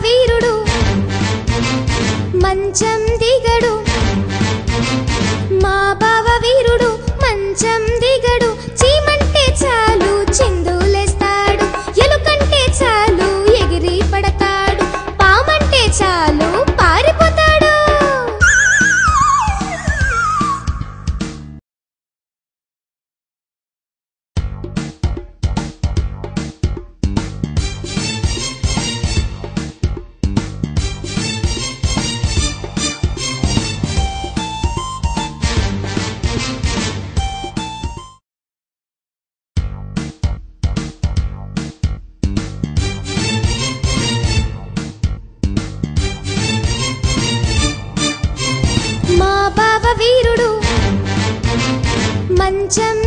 వీరుడు మంచం దిగడు మా బావ వీరుడు మంచం దిగడు చీమంటే చాలు చిందులేస్తాడు ఎలుకంటే చాలు ఎగిరి పడతాడు పామంటే చాలు పారిపోతాడు మా బావ వీరుడు మంచం